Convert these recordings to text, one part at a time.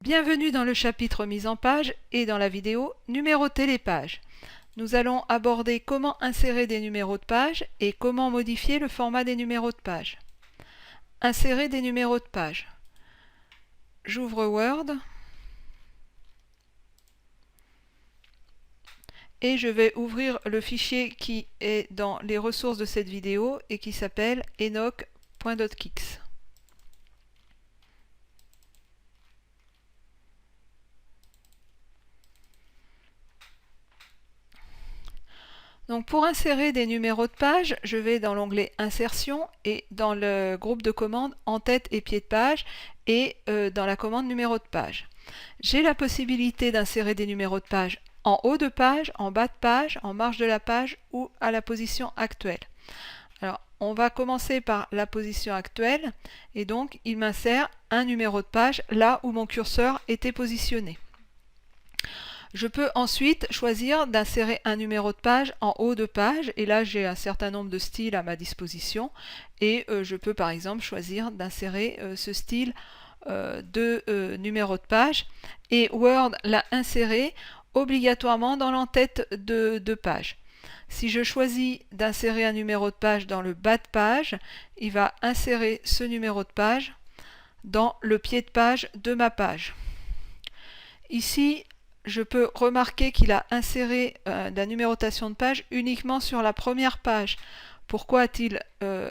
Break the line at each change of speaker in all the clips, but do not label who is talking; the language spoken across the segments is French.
Bienvenue dans le chapitre mise en page et dans la vidéo Numéroter les pages. Nous allons aborder comment insérer des numéros de page et comment modifier le format des numéros de page. Insérer des numéros de page. J'ouvre Word et je vais ouvrir le fichier qui est dans les ressources de cette vidéo et qui s'appelle enoch.docx. Donc pour insérer des numéros de page, je vais dans l'onglet Insertion et dans le groupe de commandes En-tête et pied de page et dans la commande numéro de page. J'ai la possibilité d'insérer des numéros de page en haut de page, en bas de page, en marge de la page ou à la position actuelle. Alors on va commencer par la position actuelle et donc il m'insère un numéro de page là où mon curseur était positionné. Je peux ensuite choisir d'insérer un numéro de page en haut de page et là j'ai un certain nombre de styles à ma disposition et je peux par exemple choisir d'insérer ce style de numéro de page et Word l'a inséré obligatoirement dans l'entête de page. Si je choisis d'insérer un numéro de page dans le bas de page, il va insérer ce numéro de page dans le pied de page de ma page. Ici, je peux remarquer qu'il a inséré la numérotation de page uniquement sur la première page. Pourquoi a-t-il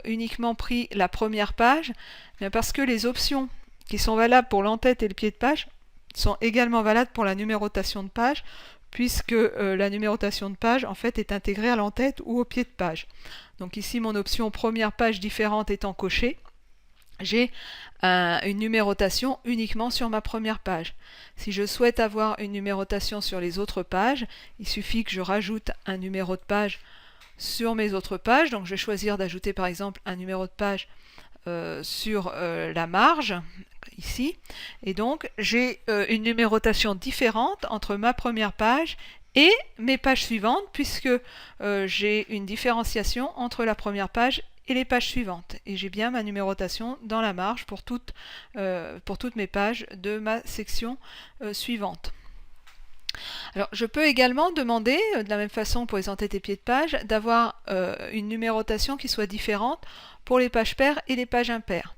uniquement pris la première page? Bien parce que les options qui sont valables pour l'entête et le pied de page sont également valables pour la numérotation de page, puisque la numérotation de page en fait est intégrée à l'entête ou au pied de page. Donc ici mon option première page différente étant cochée, j'ai une numérotation uniquement sur ma première page. Si je souhaite avoir une numérotation sur les autres pages, il suffit que je rajoute un numéro de page sur mes autres pages. Donc je vais choisir d'ajouter par exemple un numéro de page sur la marge, ici. Et donc j'ai une numérotation différente entre ma première page et mes pages suivantes, puisque j'ai une différenciation entre la première page et les pages suivantes. Et j'ai bien ma numérotation dans la marge pour toutes mes pages de ma section suivante. Alors, je peux également demander, de la même façon pour les entêtes et pieds de page, d'avoir une numérotation qui soit différente pour les pages paires et les pages impaires.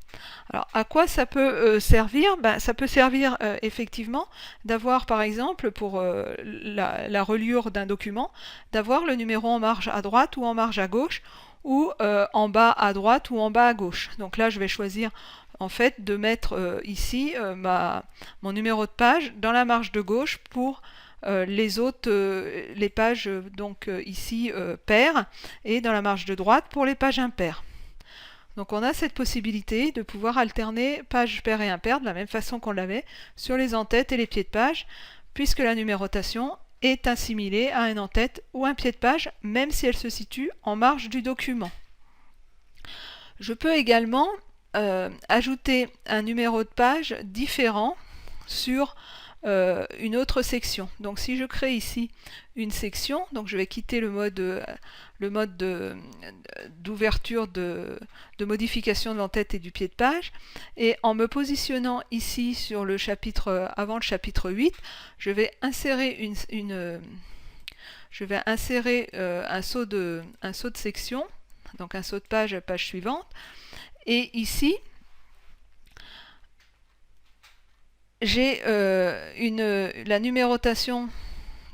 Alors, à quoi ça peut servir? Ça peut servir effectivement d'avoir, par exemple, pour la reliure d'un document, d'avoir le numéro en marge à droite ou en marge à gauche, ou en bas à droite ou en bas à gauche. Donc là, je vais choisir en fait de mettre ici mon numéro de page dans la marge de gauche pour les pages ici paires, et dans la marge de droite pour les pages impaires. Donc on a cette possibilité de pouvoir alterner pages paires et impaires de la même façon qu'on l'avait sur les en-têtes et les pieds de page, puisque la numérotation est assimilée à un en-tête ou un pied de page, même si elle se situe en marge du document. Je peux également ajouter un numéro de page différent sur une autre section. Donc si je crée ici une section, donc je vais quitter le mode d'ouverture de modification de l'entête et du pied de page, et en me positionnant ici sur le chapitre avant le chapitre 8, je vais insérer un saut de section, donc un saut de page à page suivante, et ici j'ai la numérotation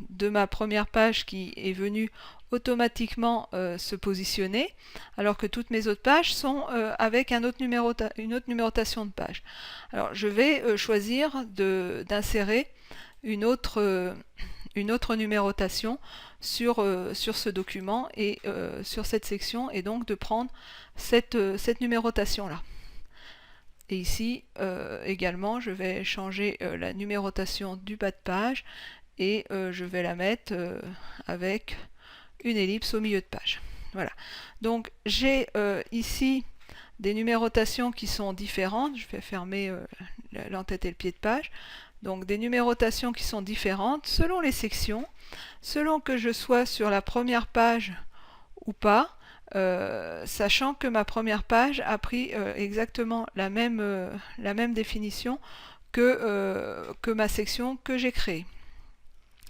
de ma première page qui est venue automatiquement se positionner, alors que toutes mes autres pages sont avec une autre numérotation de page. Alors je vais choisir d'insérer une autre numérotation sur ce document et sur cette section, et donc de prendre cette numérotation là. Et ici également je vais changer la numérotation du bas de page et je vais la mettre avec une ellipse au milieu de page. Voilà. Donc j'ai ici des numérotations qui sont différentes. Je vais fermer l'entête et le pied de page. Donc des numérotations qui sont différentes selon les sections, selon que je sois sur la première page ou pas, sachant que ma première page a pris exactement la même définition que ma section que j'ai créée.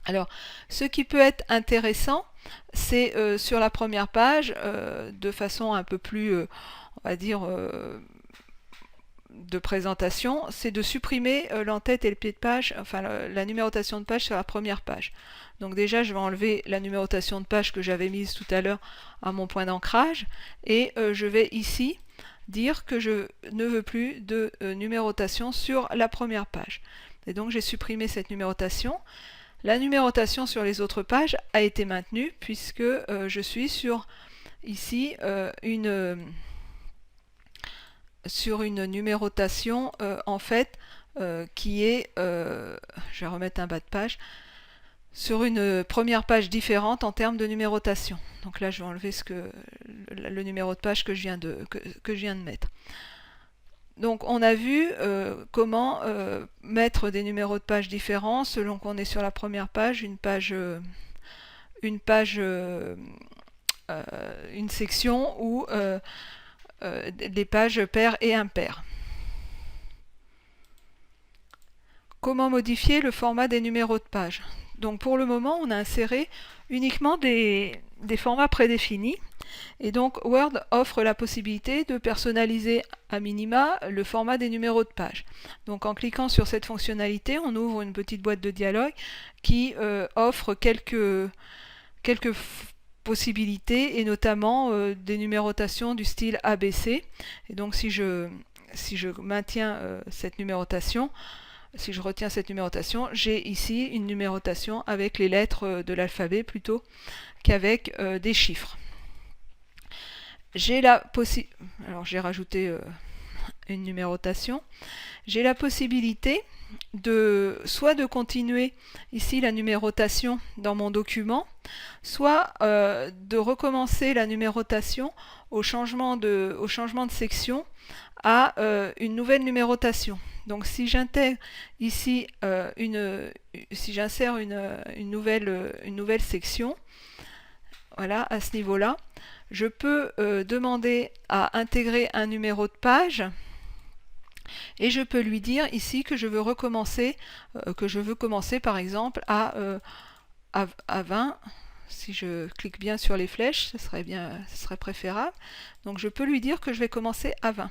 Alors, ce qui peut être intéressant, c'est sur la première page, de façon un peu plus, on va dire, de présentation, c'est de supprimer l'entête et le pied de page, enfin la numérotation de page sur la première page. Donc déjà, je vais enlever la numérotation de page que j'avais mise tout à l'heure à mon point d'ancrage, et je vais ici dire que je ne veux plus de numérotation sur la première page. Et donc j'ai supprimé cette numérotation. La numérotation sur les autres pages a été maintenue puisque je suis sur ici sur une numérotation en fait qui est, je vais remettre un bas de page, sur une première page différente en termes de numérotation. Donc là je vais enlever le numéro de page que je viens de mettre. Donc on a vu comment mettre des numéros de page différents selon qu'on est sur la première page, une section ou des pages paires et impaires. Comment modifier le format des numéros de page? Donc pour le moment, on a inséré uniquement des formats prédéfinis. Et donc Word offre la possibilité de personnaliser à minima le format des numéros de page. Donc en cliquant sur cette fonctionnalité, on ouvre une petite boîte de dialogue qui offre quelques possibilités, et notamment des numérotations du style ABC. Et donc si je maintiens cette numérotation, si je retiens cette numérotation, j'ai ici une numérotation avec les lettres de l'alphabet plutôt qu'avec des chiffres. Alors j'ai rajouté une numérotation. J'ai la possibilité soit de continuer ici la numérotation dans mon document, soit de recommencer la numérotation au changement de section à une nouvelle numérotation. Donc si j'intègre ici si j'insère une nouvelle section, voilà, à ce niveau-là, je peux demander à intégrer un numéro de page, et je peux lui dire ici que je veux recommencer, commencer par exemple à 20. Si je clique bien sur les flèches, ce serait préférable. Donc je peux lui dire que je vais commencer à 20.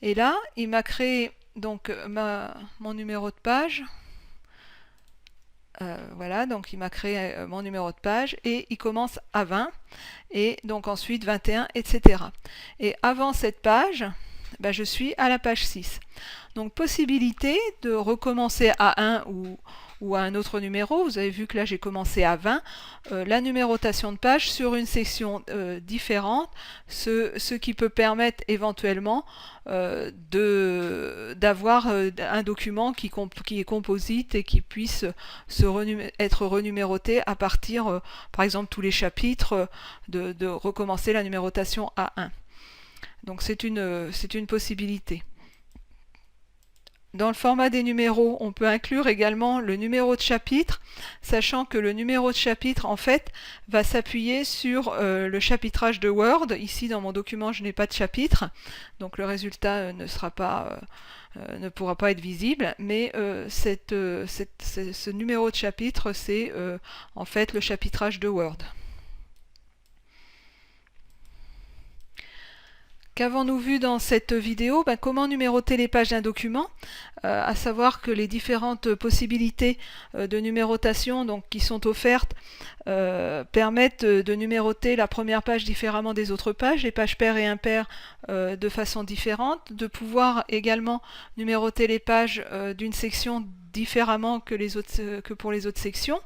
Et là, il m'a créé donc mon numéro de page. Voilà, donc il m'a créé mon numéro de page et il commence à 20, et donc ensuite 21, etc. Et avant cette page, je suis à la page 6. Donc possibilité de recommencer à 1 ou à un autre numéro. Vous avez vu que là j'ai commencé à 20. La numérotation de page sur une section différente, ce qui peut permettre éventuellement d'avoir un document qui est composite et qui puisse être renuméroté à partir, par exemple tous les chapitres, de recommencer la numérotation à 1. Donc c'est une possibilité. Dans le format des numéros, on peut inclure également le numéro de chapitre, sachant que le numéro de chapitre, en fait, va s'appuyer sur le chapitrage de Word. Ici, dans mon document, je n'ai pas de chapitre, donc le résultat ne pourra pas être visible, mais ce numéro de chapitre, c'est en fait le chapitrage de Word. Qu'avons-nous vu dans cette vidéo? Comment numéroter les pages d'un document, à savoir que les différentes possibilités de numérotation qui sont offertes permettent de numéroter la première page différemment des autres pages, les pages paires et impaires de façon différente, de pouvoir également numéroter les pages d'une section différemment que pour les autres sections.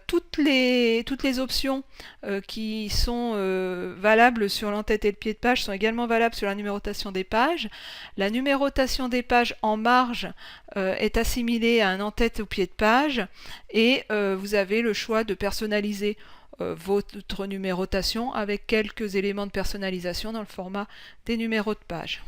Toutes les options qui sont valables sur l'entête et le pied de page sont également valables sur la numérotation des pages. La numérotation des pages en marge est assimilée à un en-tête ou pied de page, et vous avez le choix de personnaliser votre numérotation avec quelques éléments de personnalisation dans le format des numéros de page.